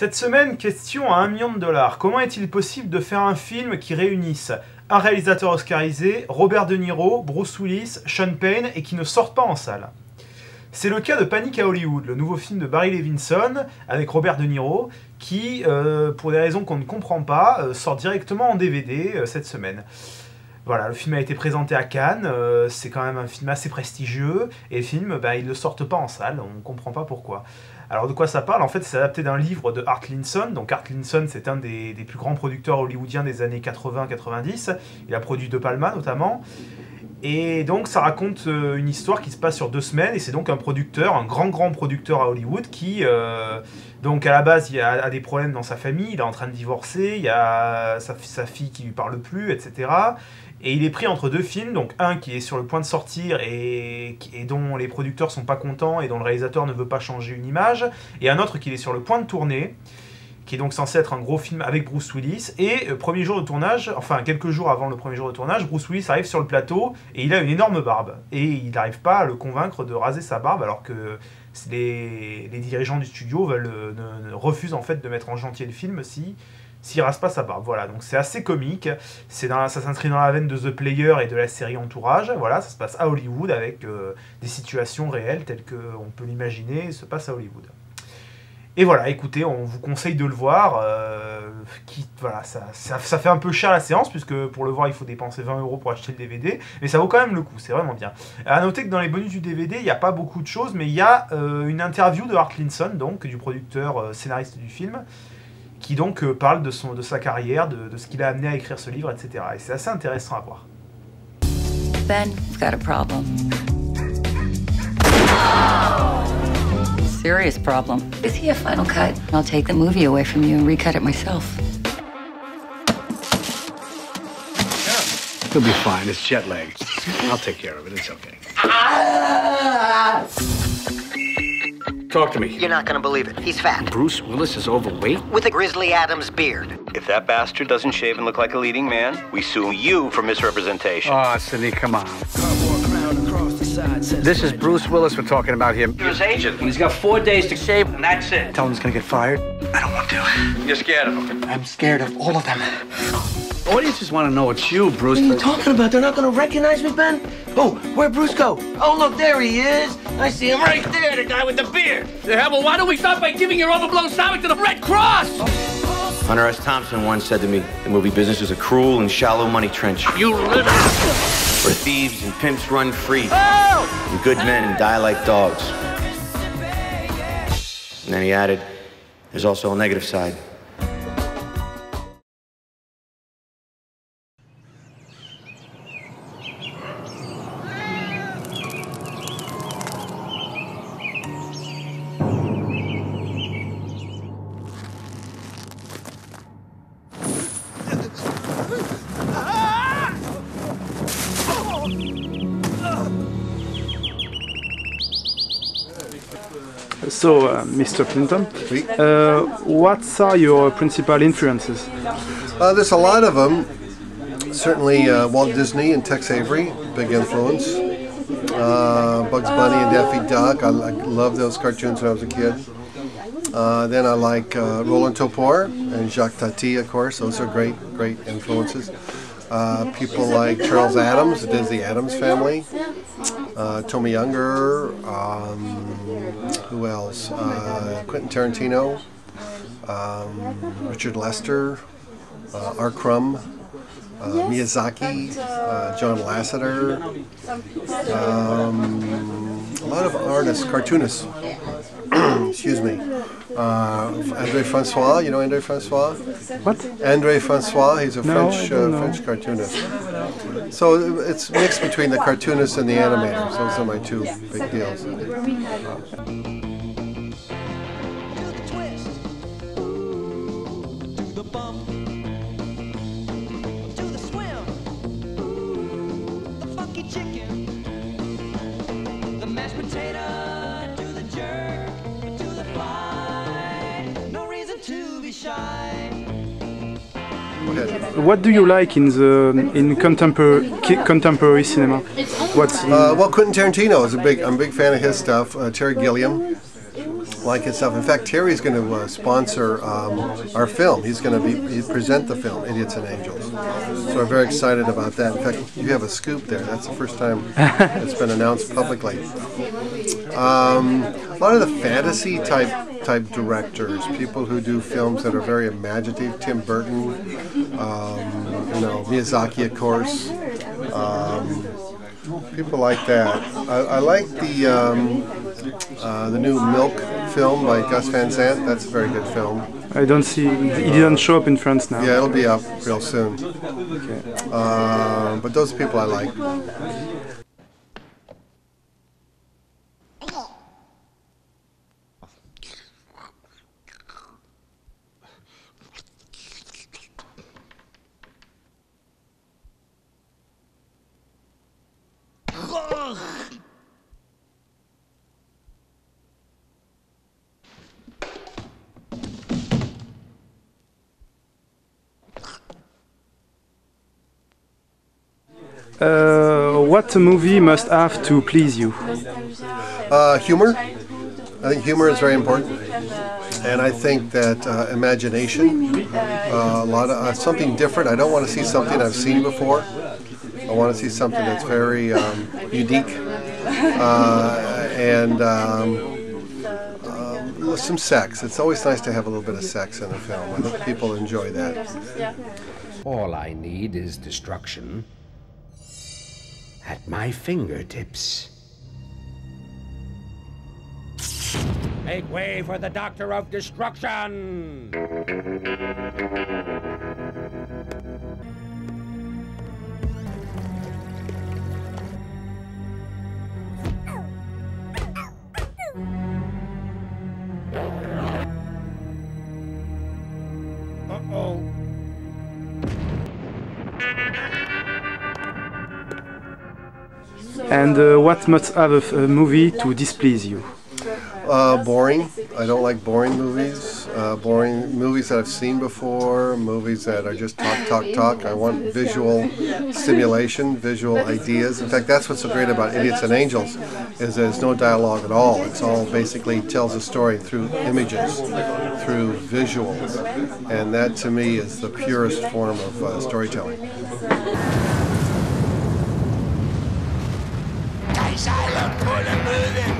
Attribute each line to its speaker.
Speaker 1: Cette semaine, question à 1 million de dollars. Comment est-il possible de faire un film qui réunisse un réalisateur oscarisé, Robert De Niro, Bruce Willis, Sean Penn et qui ne sorte pas en salle? C'est le cas de Panic à Hollywood, le nouveau film de Barry Levinson avec Robert De Niro qui, pour des raisons qu'on ne comprend pas, sort directement en DVD cette semaine. Voilà, le film a été présenté à Cannes, c'est quand même un film assez prestigieux, et le film, ils ne le sortent pas en salle, on ne comprend pas pourquoi. Alors de quoi ça parle? En fait, c'est adapté d'un livre de Art Linson. Donc Art Linson, c'est un des plus grands producteurs hollywoodiens des années 80-90. Il a produit De Palma notamment. Et donc ça raconte une histoire qui se passe sur 2 semaines, et c'est donc un producteur, un grand producteur à Hollywood qui, donc à la base, il a des problèmes dans sa famille, il est en train de divorcer, il y a sa fille qui lui parle plus, etc. Et il est pris entre 2 films, donc un qui est sur le point de sortir et dont les producteurs sont pas contents et dont le réalisateur ne veut pas changer une image, et un autre qui est sur le point de tourner, qui est donc censé être un gros film avec Bruce Willis, et premier jour de tournage, enfin quelques jours avant le premier jour de tournage, Bruce Willis arrive sur le plateau, et il a une énorme barbe, et il n'arrive pas à le convaincre de raser sa barbe, alors que les dirigeants du studio refusent en fait de mettre en chantier le film s'il rase pas sa barbe. Voilà, donc c'est assez comique, ça s'inscrit dans la veine de The Player et de la série Entourage, voilà, ça se passe à Hollywood avec des situations réelles telles qu'on peut l'imaginer se passe à Hollywood. Et voilà, écoutez, on vous conseille de le voir. Voilà, ça fait un peu cher la séance, puisque pour le voir, il faut dépenser 20 € pour acheter le DVD. Mais ça vaut quand même le coup, c'est vraiment bien. A noter que dans les bonus du DVD, il n'y a pas beaucoup de choses, mais il y a une interview de Art Linson, donc, du producteur scénariste du film, qui donc parle de sa carrière, de ce qu'il a amené à écrire ce livre, etc. Et c'est assez intéressant à voir.
Speaker 2: Ben, we've got a problem. Serious problem. Is he a Final Cut? I'll take the movie away from you and recut it myself.
Speaker 3: He'll be fine. It's jet lag. I'll take care of it. It's okay. Talk to me.
Speaker 4: You're not gonna believe it. He's fat.
Speaker 3: Bruce Willis is overweight?
Speaker 4: With a Grizzly Adams beard.
Speaker 5: If that bastard doesn't shave and look like a leading man, we sue you for misrepresentation.
Speaker 3: Oh, Sidney, come on. This is Bruce Willis we're talking about here.
Speaker 6: You're his agent. He's got 4 days to shave, and that's it.
Speaker 3: Tell him he's gonna get fired. I don't want to.
Speaker 6: You're scared of him.
Speaker 4: I'm scared of all of them.
Speaker 3: Audiences want to know it's you, Bruce.
Speaker 4: What are you talking about? They're not gonna recognize me, Ben? Oh, where'd Bruce go? Oh, look, there he is. I see him right there, the guy with the beard.
Speaker 6: Yeah, well, why don't we start by giving your overblown stomach to the Red Cross?
Speaker 7: Hunter S. Thompson once said to me, the movie business is a cruel and shallow money trench.
Speaker 6: You little...
Speaker 7: Where thieves and pimps run free.
Speaker 6: Oh!
Speaker 7: And good men die like dogs. And then he added, there's also a negative side.
Speaker 8: So, Mr. Clinton, what are your principal influences?
Speaker 9: There's a lot of them. Certainly Walt Disney and Tex Avery, big influence. Bugs Bunny and Daffy Duck, I loved those cartoons when I was a kid. Then I like Roland Topor and Jacques Tati, of course. Those are great influences. People like Charles Addams, it is the Addams Family. Tommy Younger, who else? Quentin Tarantino, Richard Lester, R. Crumb, Miyazaki, John Lasseter, a lot of artists, cartoonists, excuse me. André Francois, you know André Francois?
Speaker 8: What?
Speaker 9: André Francois, he's a
Speaker 8: No,
Speaker 9: French cartoonist. So it's mixed between the cartoonists and the animators. Those are my 2 big deals.
Speaker 8: What do you like in contemporary cinema? What's
Speaker 9: well, Quentin Tarantino is I'm a big fan of his stuff. Terry Gilliam, like itself. In fact, Terry's going to sponsor our film. He's going to present the film, Idiots and Angels. So we're very excited about that. In fact, you have a scoop there. That's the first time it's been announced publicly. A lot of the fantasy type directors, people who do films that are very imaginative. Tim Burton, Miyazaki, of course. People like that. I like the new Milk film by Gus Van Sant. That's a very good film.
Speaker 8: I don't see. It didn't show up in France now.
Speaker 9: Yeah, it'll be up real soon. Okay. But those people I like.
Speaker 8: What a movie must have to please you?
Speaker 9: Humor. I think humor is very important, and I think that imagination, a lot of something different. I don't want to see something I've seen before. I want to see something that's very unique, and some sex. It's always nice to have a little bit of sex in a film. I think people enjoy that.
Speaker 10: All I need is destruction at my fingertips. Make way for the Doctor of Destruction! Uh-oh.
Speaker 8: And what must have a movie to displease you?
Speaker 9: Boring. I don't like boring movies. Boring movies that I've seen before, movies that are just talk. I want visual stimulation, visual ideas. In fact, that's what's so great about Idiots and Angels, is there's no dialogue at all. It's all basically tells a story through images, through visuals. And that to me is the purest form of storytelling.
Speaker 11: I look good and moving.